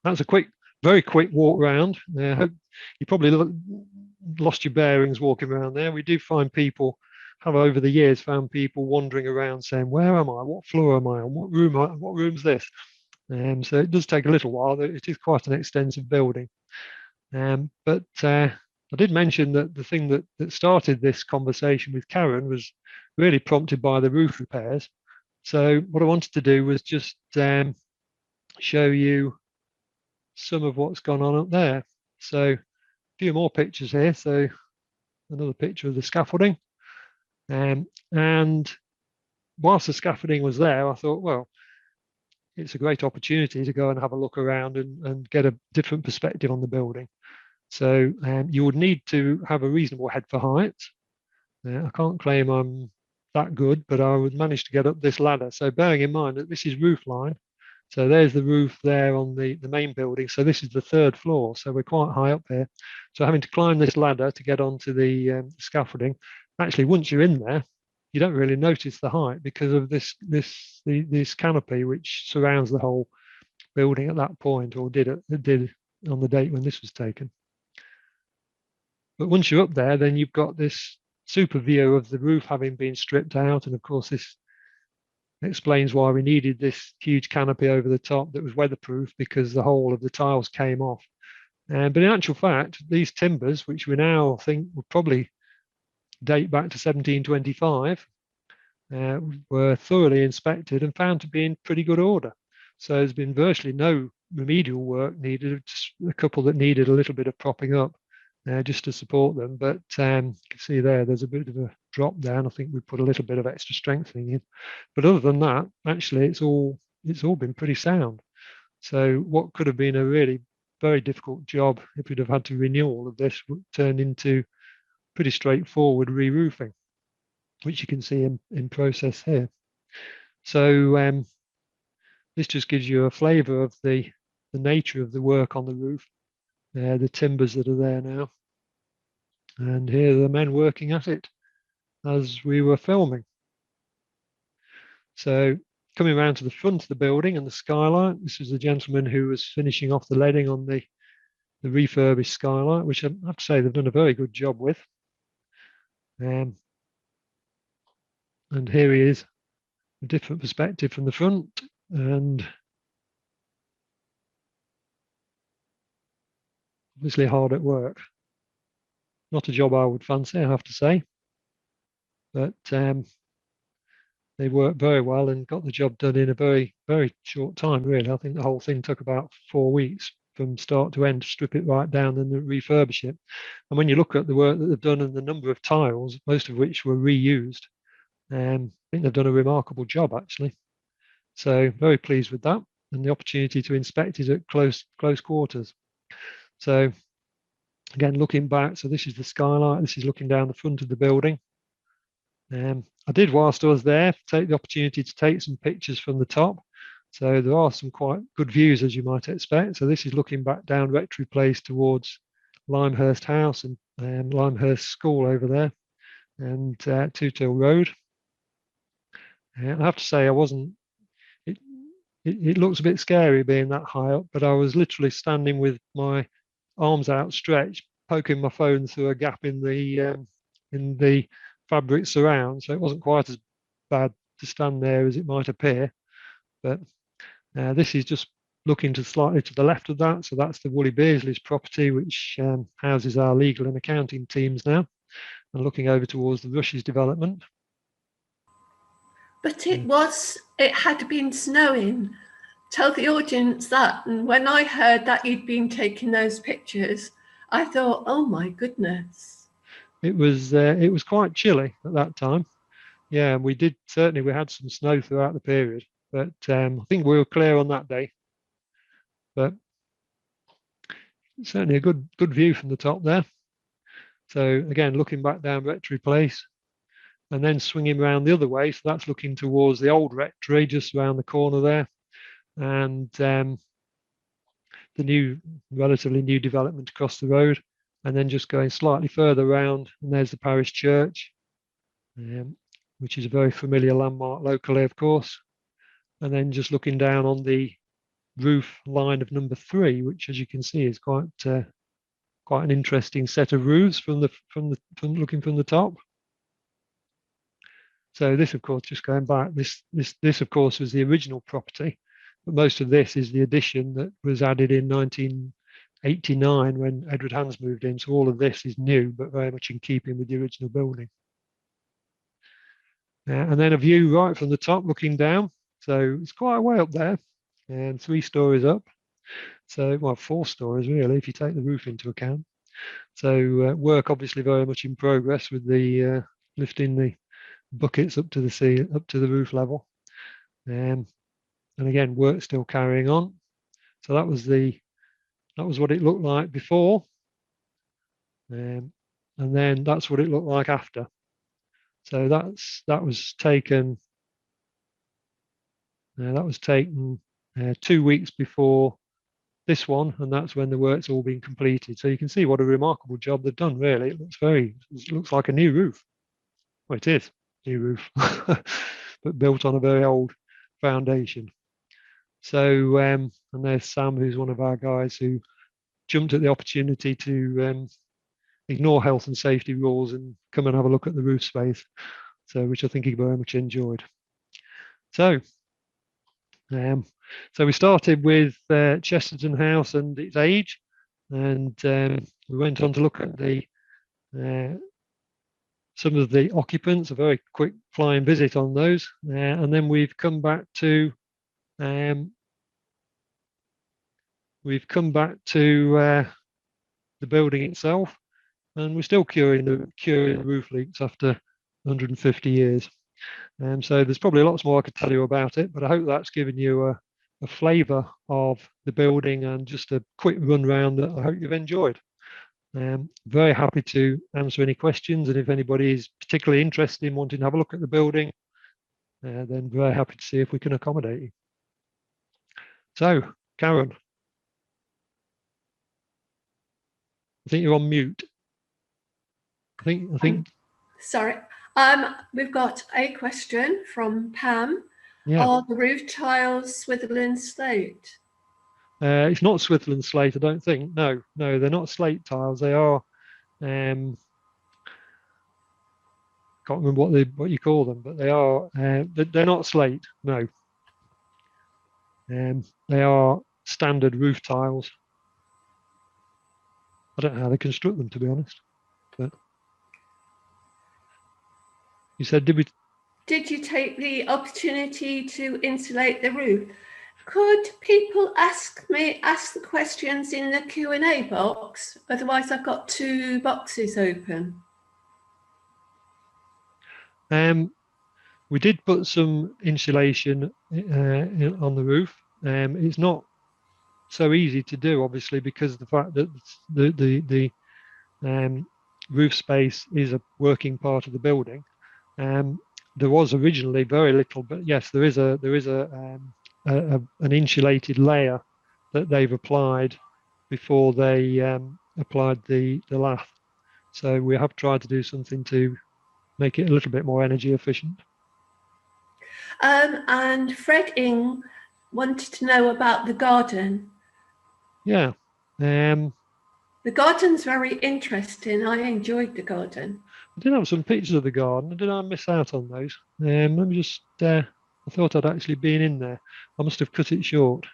that's a very quick walk round. You probably lost your bearings walking around there. We do find people have over the years found people wandering around saying, "Where am I? What floor am I on? What room's this?" So it does take a little while. It is quite an extensive building. But I did mention that the thing that started this conversation with Karen was really prompted by the roof repairs. So what I wanted to do was just show you some of what's gone on up there. So a few more pictures here. So another picture of the scaffolding. And whilst the scaffolding was there, I thought, well, it's a great opportunity to go and have a look around and get a different perspective on the building. So you would need to have a reasonable head for height. I can't claim I'm that good, but I would manage to get up this ladder. So bearing in mind that this is roof line, so there's the roof there on the main building. So this is the 3rd floor. So we're quite high up here. So having to climb this ladder to get onto the scaffolding. Actually, once you're in there, you don't really notice the height because of this canopy which surrounds the whole building at that point, or did on the date when this was taken. But once you're up there, then you've got this super view of the roof having been stripped out, and of course this explains why we needed this huge canopy over the top that was weatherproof, because the whole of the tiles came off. But in actual fact, these timbers, which we now think would probably date back to 1725, were thoroughly inspected and found to be in pretty good order. So there's been virtually no remedial work needed, just a couple that needed a little bit of propping up just to support them. But you can see there's a bit of a drop down. I think we put a little bit of extra strengthening in. But other than that, actually, it's all been pretty sound. So what could have been a really very difficult job if we'd have had to renew all of this turned into pretty straightforward re-roofing, which you can see in process here. So this just gives you a flavour of the nature of the work on the roof, the timbers that are there now. And here are the men working at it as we were filming. So coming around to the front of the building and the skylight, this was the gentleman who was finishing off the leading on the refurbished skylight, which I have to say they've done a very good job with. And here he is, a different perspective from the front, and obviously hard at work. not a job I would fancy, I have to say. But they worked very well and got the job done in a very, very short time, really. I think the whole thing took about 4 weeks from start to end to strip it right down and then refurbish it. And when you look at the work that they've done and the number of tiles, most of which were reused, I think they've done a remarkable job, actually. So very pleased with that, and the opportunity to inspect it at close quarters. So again, looking back, so this is the skylight. This is looking down the front of the building. I did, whilst I was there, take the opportunity to take some pictures from the top. So there are some quite good views, as you might expect. So this is looking back down Rectory Place towards Limehurst House and Limehurst School over there, and Tootle Road. I have to say, I wasn't. It looks a bit scary being that high up, but I was literally standing with my arms outstretched, poking my phone through a gap in the fabric surround. So it wasn't quite as bad to stand there as it might appear. But this is just looking to slightly to the left of that. So that's the Woolley Beersley's property, which houses our legal and accounting teams now, and looking over towards the Rushes development. But it had been snowing. Tell the audience that. And when I heard that you'd been taking those pictures, I thought, oh my goodness. It was quite chilly at that time. Yeah, we had some snow throughout the period, but I think we were clear on that day. But certainly a good view from the top there. So again, looking back down Rectory Place, and then swinging around the other way. So that's looking towards the old rectory, just around the corner there, and the relatively new development across the road, and then just going slightly further around, and there's the parish church, which is a very familiar landmark locally, of course. And then just looking down on the roof line of number 3, which, as you can see, is quite an interesting set of roofs from looking from the top. So this, of course, just going back, this of course was the original property, but most of this is the addition that was added in 1989 when Edward Hans moved in. So all of this is new, but very much in keeping with the original building. And then a view right from the top looking down. So it's quite a way up there, and 3 stories up. So, well, 4 stories really, if you take the roof into account. So work obviously very much in progress with the lifting the buckets up to the roof level, and again, work still carrying on. So that was what it looked like before, and then that's what it looked like after. So that was taken 2 weeks before this one, and that's when the work's all been completed. So you can see what a remarkable job they've done. Really, it looks like a new roof. Well, it is new roof, but built on a very old foundation. So and there's Sam, who's one of our guys who jumped at the opportunity to ignore health and safety rules and come and have a look at the roof space, so which I think he very much enjoyed. So we started with Chesterton House and its age, and we went on to look at the some of the occupants, a very quick flying visit on those, and then we've come back to the building itself, and we're still curing the roof leaks after 150 years. So there's probably lots more I could tell you about it, but I hope that's given you a flavour of the building and just a quick run round that I hope you've enjoyed. Very happy to answer any questions, and if anybody is particularly interested in wanting to have a look at the building, then very happy to see if we can accommodate you. So, Karen, I think you're on mute. I think. Sorry. We've got a question from Pam. Yeah. Are the roof tiles Switzerland slate? It's not Switzerland slate, I don't think. No, they're not slate tiles. They are. Can't remember what you call them, but they are. They're not slate. No. They are standard roof tiles. I don't know how they construct them, to be honest. But you said, Did you take the opportunity to insulate the roof? Could people ask the questions in the Q&A box? Otherwise, I've got 2 boxes open. We did put some insulation on the roof. It's not so easy to do, obviously, because of the fact that the roof space is a working part of the building. There was originally very little, but yes, there is an insulated layer that they've applied before they applied the lath. So we have tried to do something to make it a little bit more energy efficient. And Fred Ing wanted to know about the garden. Yeah. The garden's very interesting. I enjoyed the garden. I did have some pictures of the garden. Did I miss out on those? Let me just, I thought I'd actually been in there. I must have cut it short.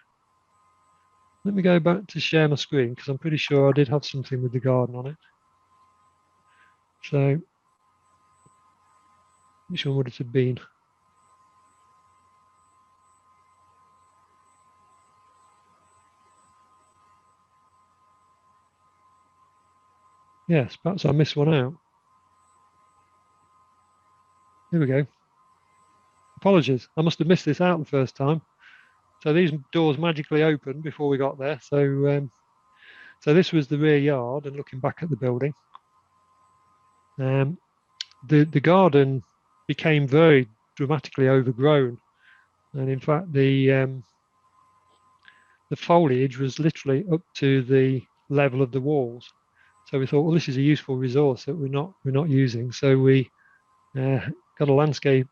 Let me go back to share my screen because I'm pretty sure I did have something with the garden on it. So, which one would it have been? Yes, perhaps I missed one out. Here we go. Apologies, I must have missed this out the first time. So these doors magically opened before we got there. So, so this was the rear yard, and looking back at the building, the garden became very dramatically overgrown, and in fact the foliage was literally up to the level of the walls. So we thought, well, this is a useful resource that we're not using. So we got a landscaper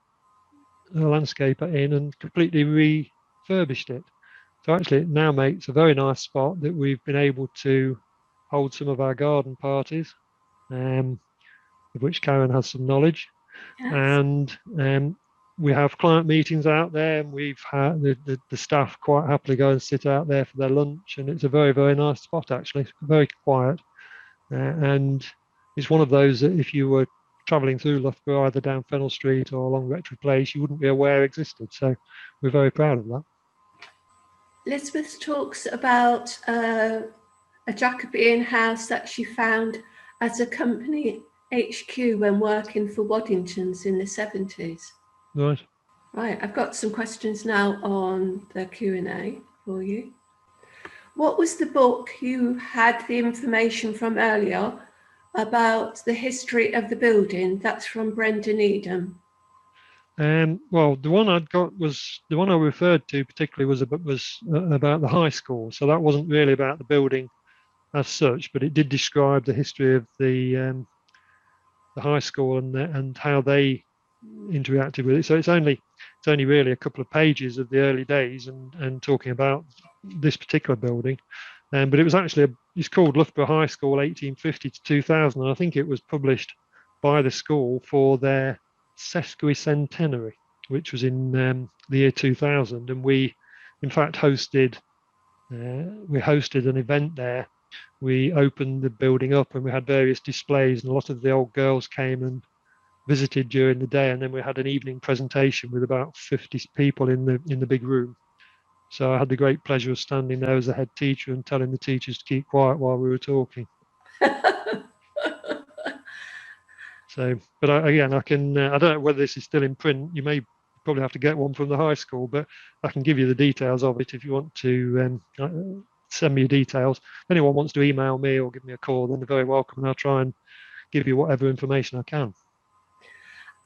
in and completely refurbished it. So actually, it now makes a very nice spot that we've been able to hold some of our garden parties, of which Karen has some knowledge. Yes. And we have client meetings out there, and we've had the staff quite happily go and sit out there for their lunch, and it's a very, very nice spot actually. It's very quiet, and it's one of those that if you were travelling through Loughborough, either down Fennel Street or along Rectory Place, you wouldn't be aware existed. So we're very proud of that. Elizabeth talks about a Jacobean house that she found as a company HQ when working for Waddington's in the 70s. Right. Right, I've got some questions now on the Q&A for you. What was the book you had the information from earlier about the history of the building? That's from Brendan Edam. Well, the one I'd got was the one I referred to particularly was about the high school. So that wasn't really about the building as such, but it did describe the history of the high school and how they interacted with it. So it's only really a couple of pages of the early days and talking about this particular building. But it was actually it's called Loughborough High School 1850 to 2000, and I think it was published by the school for their sesquicentenary, which was in the year 2000, and we in fact hosted an event there. We opened the building up and we had various displays, and a lot of the old girls came and visited during the day, and then we had an evening presentation with about 50 people in the big room. So I had the great pleasure of standing there as a head teacher and telling the teachers to keep quiet while we were talking. So, but again, I can, I don't know whether this is still in print. You may probably have to get one from the high school, but I can give you the details of it if you want to send me details. If anyone wants to email me or give me a call, then they're very welcome, and I'll try and give you whatever information I can.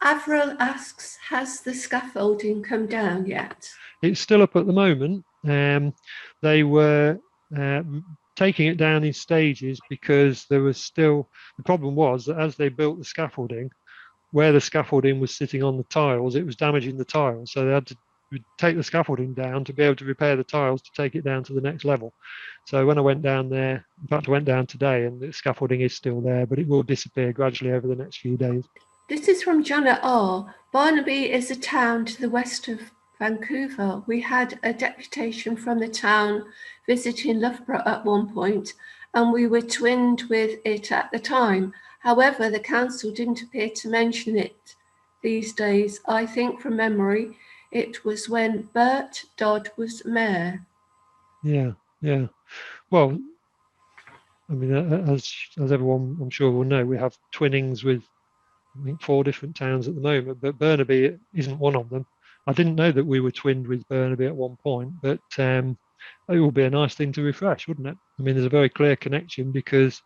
Avril asks, has the scaffolding come down yet? It's still up at the moment. They were taking it down in stages because there was still, the problem was that as they built the scaffolding, where the scaffolding was sitting on the tiles, it was damaging the tiles. So they had to take the scaffolding down to be able to repair the tiles to take it down to the next level. So when I went down there, in fact I went down today, and the scaffolding is still there, but it will disappear gradually over the next few days. This is from Janet R. Barnaby is a town to the west of Vancouver. We had a deputation from the town visiting Loughborough at one point, and we were twinned with it at the time. However, the council didn't appear to mention it these days. I think from memory, it was when Bert Dodd was mayor. Yeah, yeah. Well, I mean, as everyone I'm sure will know, we have twinnings with, I think, 4 different towns at the moment, but Burnaby isn't one of them. I didn't know that we were twinned with Burnaby at one point, but it would be a nice thing to refresh, wouldn't it? I mean, there's a very clear connection because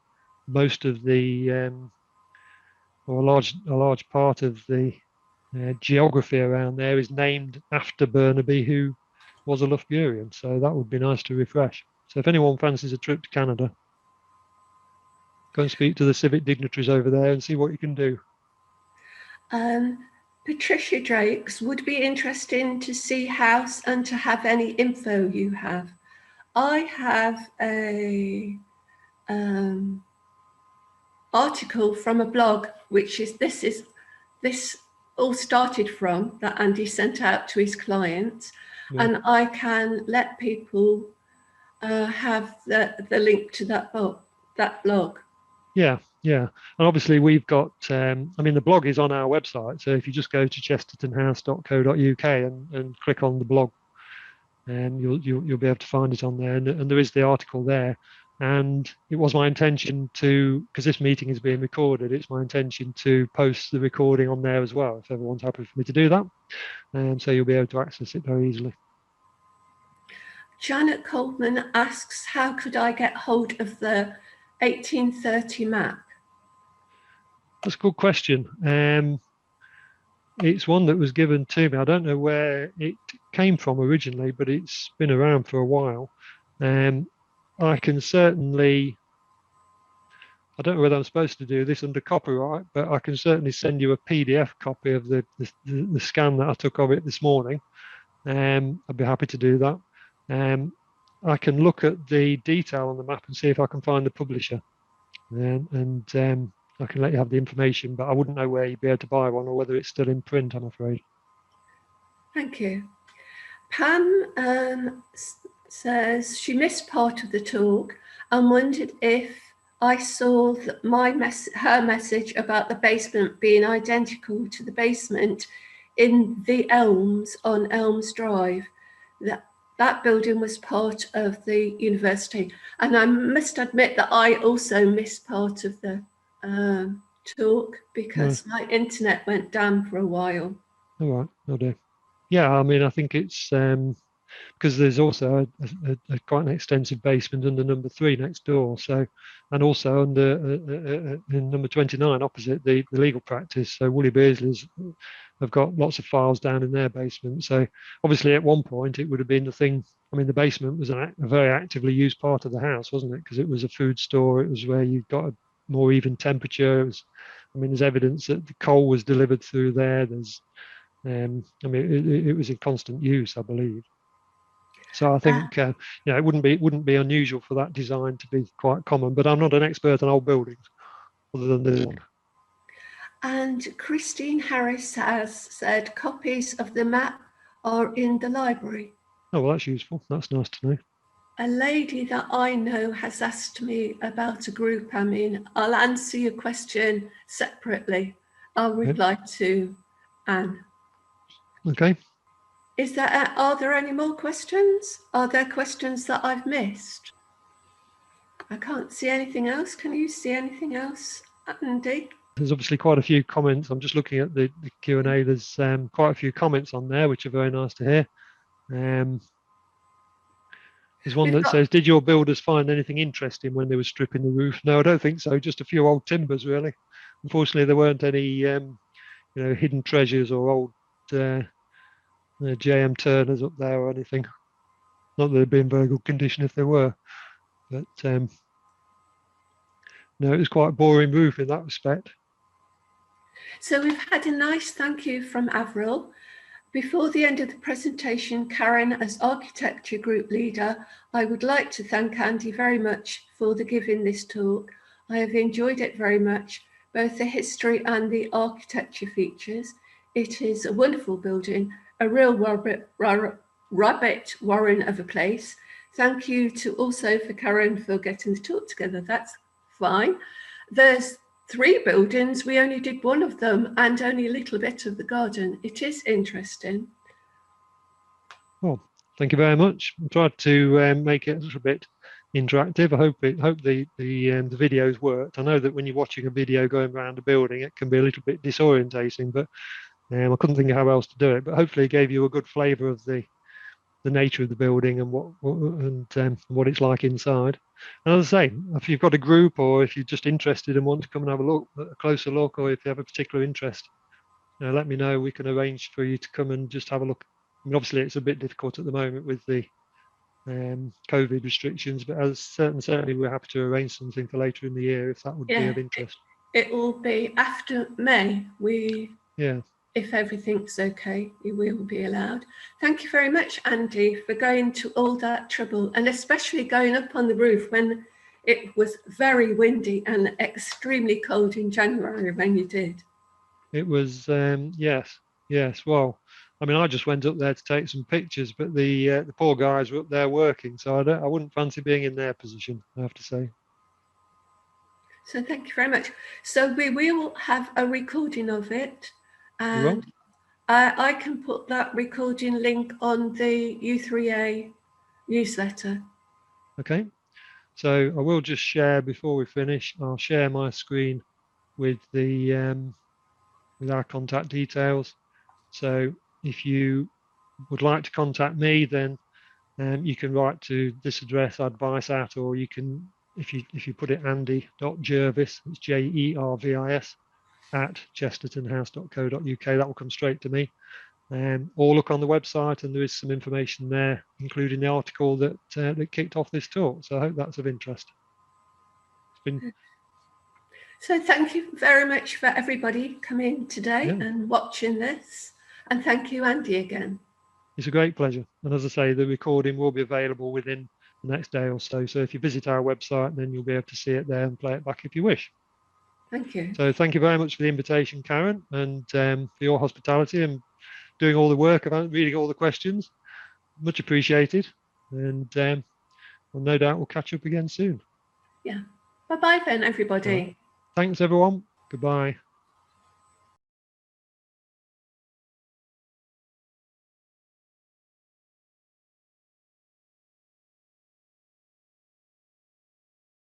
most of the or a large part of the geography around there is named after Burnaby, who was a Loughboroughan. So that would be nice to refresh. So if anyone fancies a trip to Canada, go and speak to the civic dignitaries over there and see what you can do. Patricia Drakes, would be interesting to see house and to have any info you have. I have a article from a blog, which is this all started from that Andy sent out to his clients, Yeah. and I can let people have the link to that blog. Yeah, yeah. And obviously we've got, I mean, the blog is on our website. So if you just go to chestertonhouse.co.uk and click on the blog, you'll be able to find it on there. And there is the article there. And it was my intention to, because this meeting is being recorded, it's my intention to post the recording on there as well, if everyone's happy for me to do that. So you'll be able to access it very easily. Janet Coleman asks, how could I get hold of the 1830 map? That's a good question. It's one that was given to me. I don't know where it came from originally, but it's been around for a while. I can certainly, I don't know whether I'm supposed to do this under copyright, but I can certainly send you a PDF copy of the scan that I took of it this morning. I'd be happy to do that. I can look at the detail on the map and see if I can find the publisher. And I can let you have the information, but I wouldn't know where you'd be able to buy one or whether it's still in print, I'm afraid. Thank you. Pam says she missed part of the talk and wondered if I saw her message about the basement being identical to the basement in the Elms on Elms Drive. That building was part of the university. And I must admit that I also missed part of the talk because my internet went down for a while. All right, will do. Yeah, I mean, I think it's because there's also a quite an extensive basement under number 3 next door. So, and also under in number 29 opposite the legal practice. So Woolly Beardsley's have got lots of files down in their basement. So obviously at one point it would have been the thing. I mean, the basement was a very actively used part of the house, wasn't it? Because it was a food store. It was where you got a more even temperature. It was, I mean, there's evidence that the coal was delivered through there. There's, I mean, it was in constant use, I believe. So I think it wouldn't be unusual for that design to be quite common. But I'm not an expert on old buildings, other than this one. And Christine Harris has said copies of the map are in the library. Oh, well, that's useful. That's nice to know. A lady that I know has asked me about a group. I mean, I'll answer your question separately. I'll reply to Anne. Okay. Are there any more questions? Are there questions that I've missed? I can't see anything else. Can you see anything else, Andy? There's obviously quite a few comments. I'm just looking at the Q&A. There's quite a few comments on there, which are very nice to hear. There's one that says, did your builders find anything interesting when they were stripping the roof? No, I don't think so. Just a few old timbers, really. Unfortunately, there weren't any hidden treasures or old J.M. Turners up there or anything. Not that they'd be in very good condition if they were. But no, it was quite a boring roof in that respect. So we've had a nice thank you from Avril. Before the end of the presentation, Karen, as architecture group leader, I would like to thank Andy very much for giving this talk. I have enjoyed it very much, both the history and the architecture features. It is a wonderful building, a real rabbit warren of a place. Thank you to also for Karen for getting the talk together. That's fine. There's 3 buildings. We only did one of them and only a little bit of the garden. It is interesting. Well, thank you very much. I tried to make it a little bit interactive. I hope the videos worked. I know that when you're watching a video going around a building, it can be a little bit disorientating, but I couldn't think of how else to do it. But hopefully, it gave you a good flavour of the nature of the building and what it's like inside. And as I say, if you've got a group or if you're just interested and want to come and have a closer look, or if you have a particular interest, let me know. We can arrange for you to come and just have a look. I mean, obviously, it's a bit difficult at the moment with the COVID restrictions, but certainly we're happy to arrange something for later in the year if that would be of interest. It will be after May. Yeah. If everything's okay, you will be allowed. Thank you very much, Andy, for going to all that trouble, and especially going up on the roof when it was very windy and extremely cold in January when you did. It was, yes. Well, I mean, I just went up there to take some pictures, but the poor guys were up there working, so I wouldn't fancy being in their position, I have to say. So thank you very much. So we will have a recording of it, and I can put that recording link on the U3A newsletter. Okay. So I will just share before we finish. I'll share my screen with with our contact details. So if you would like to contact me, then you can write to this address, advice at, or you can, if you put it andy.jervis, it's Jervis at chestertonhouse.co.uk, that will come straight to me. Or look on the website, and there is some information there, including the article that that kicked off this talk. So I hope that's of interest. So thank you very much for everybody coming today and watching this. And thank you, Andy, again. It's a great pleasure. And as I say, the recording will be available within the next day or so. So if you visit our website, then you'll be able to see it there and play it back if you wish. Thank you. So thank you very much for the invitation, Karen, and for your hospitality and doing all the work about reading all the questions. Much appreciated. And well, no doubt we'll catch up again soon. Yeah. Bye-bye then, everybody. Right. Thanks, everyone. Goodbye.